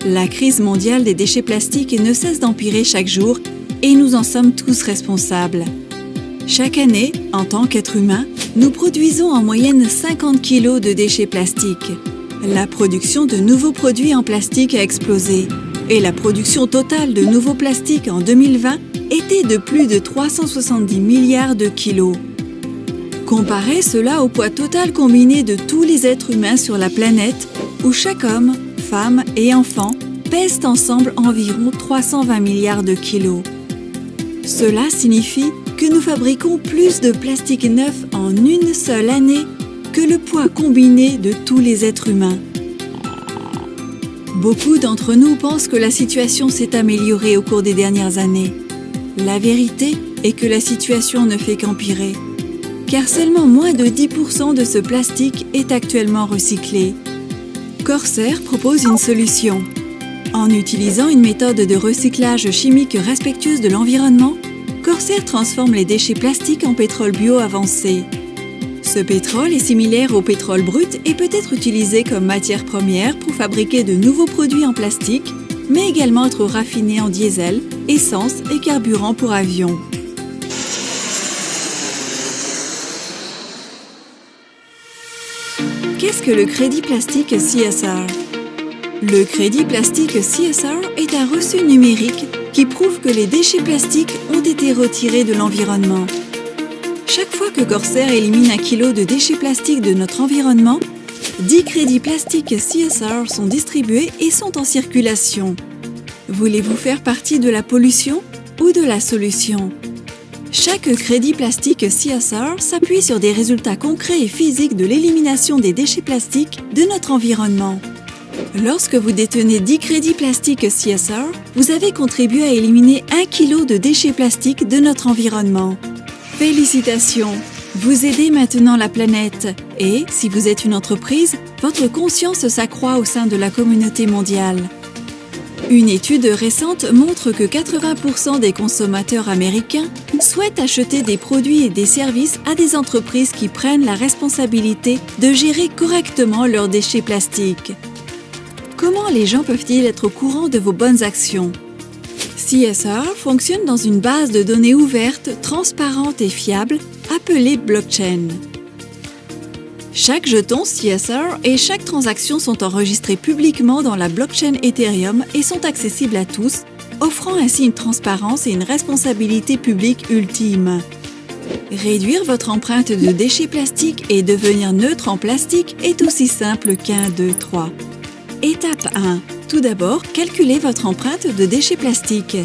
La crise mondiale des déchets plastiques ne cesse d'empirer chaque jour et nous en sommes tous responsables. Chaque année, en tant qu'être humain, nous produisons en moyenne 50 kg de déchets plastiques. La production de nouveaux produits en plastique a explosé et la production totale de nouveaux plastiques en 2020 était de plus de 370 milliards de kilos. Comparez cela au poids total combiné de tous les êtres humains sur la planète, où chaque homme, femme et enfant pèsent ensemble environ 320 milliards de kilos. Cela signifie que nous fabriquons plus de plastique neuf en une seule année que le poids combiné de tous les êtres humains. Beaucoup d'entre nous pensent que la situation s'est améliorée au cours des dernières années. La vérité est que la situation ne fait qu'empirer, car seulement moins de 10% de ce plastique est actuellement recyclé. Corsair propose une solution. En utilisant une méthode de recyclage chimique respectueuse de l'environnement, Corsair transforme les déchets plastiques en pétrole bio avancé. Ce pétrole est similaire au pétrole brut et peut être utilisé comme matière première pour fabriquer de nouveaux produits en plastique, mais également être raffiné en diesel, essence et carburant pour avions. Qu'est-ce que le crédit plastique CSR? Le crédit plastique CSR est un reçu numérique qui prouve que les déchets plastiques ont été retirés de l'environnement. Chaque fois que Corsair élimine 1 kg de déchets plastiques de notre environnement, 10 crédits plastiques CSR sont distribués et sont en circulation. Voulez-vous faire partie de la pollution ou de la solution? Chaque crédit plastique CSR s'appuie sur des résultats concrets et physiques de l'élimination des déchets plastiques de notre environnement. Lorsque vous détenez 10 crédits plastiques CSR, vous avez contribué à éliminer 1 kg de déchets plastiques de notre environnement. Félicitations! Vous aidez maintenant la planète et, si vous êtes une entreprise, votre conscience s'accroît au sein de la communauté mondiale. Une étude récente montre que 80% des consommateurs américains souhaitent acheter des produits et des services à des entreprises qui prennent la responsabilité de gérer correctement leurs déchets plastiques. Comment les gens peuvent-ils être au courant de vos bonnes actions? CSR fonctionne dans une base de données ouverte, transparente et fiable, appelée blockchain. Chaque jeton CSR et chaque transaction sont enregistrés publiquement dans la blockchain Ethereum et sont accessibles à tous, offrant ainsi une transparence et une responsabilité publique ultime. Réduire votre empreinte de déchets plastiques et devenir neutre en plastique est aussi simple qu'1, 2, 3. Étape 1. Tout d'abord, calculez votre empreinte de déchets plastiques.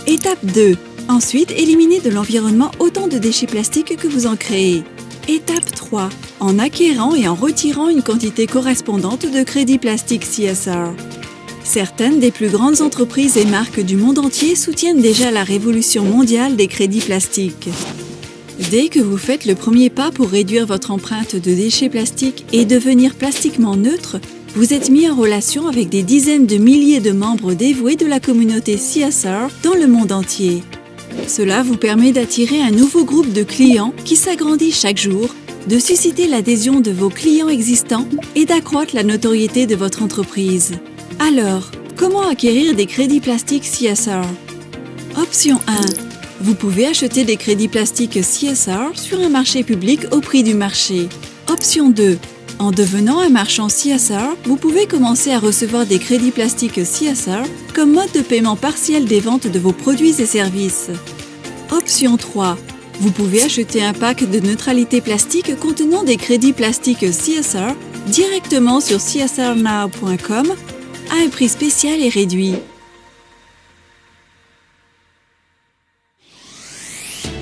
Étape 2. Ensuite, éliminez de l'environnement autant de déchets plastiques que vous en créez. Étape 3. En acquérant et en retirant une quantité correspondante de crédits plastiques CSR. Certaines des plus grandes entreprises et marques du monde entier soutiennent déjà la révolution mondiale des crédits plastiques. Dès que vous faites le premier pas pour réduire votre empreinte de déchets plastiques et devenir plastiquement neutre, vous êtes mis en relation avec des dizaines de milliers de membres dévoués de la communauté CSR dans le monde entier. Cela vous permet d'attirer un nouveau groupe de clients qui s'agrandit chaque jour, de susciter l'adhésion de vos clients existants et d'accroître la notoriété de votre entreprise. Alors, comment acquérir des crédits plastiques CSR? Option 1. Vous pouvez acheter des crédits plastiques CSR sur un marché public au prix du marché. Option 2. En devenant un marchand CSR, vous pouvez commencer à recevoir des crédits plastiques CSR comme mode de paiement partiel des ventes de vos produits et services. Option 3. Vous pouvez acheter un pack de neutralité plastique contenant des crédits plastiques CSR directement sur csrnow.com à un prix spécial et réduit.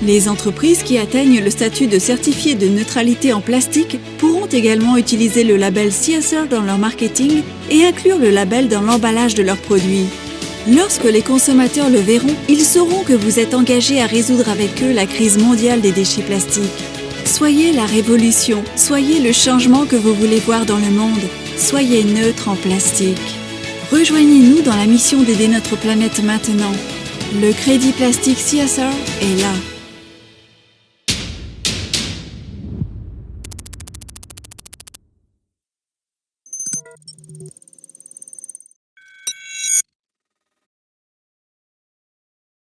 Les entreprises qui atteignent le statut de certifié de neutralité en plastique pourront également utiliser le label CSR dans leur marketing et inclure le label dans l'emballage de leurs produits. Lorsque les consommateurs le verront, ils sauront que vous êtes engagé à résoudre avec eux la crise mondiale des déchets plastiques. Soyez la révolution, soyez le changement que vous voulez voir dans le monde, soyez neutre en plastique. Rejoignez-nous dans la mission d'aider notre planète maintenant. Le crédit plastique CSR est là.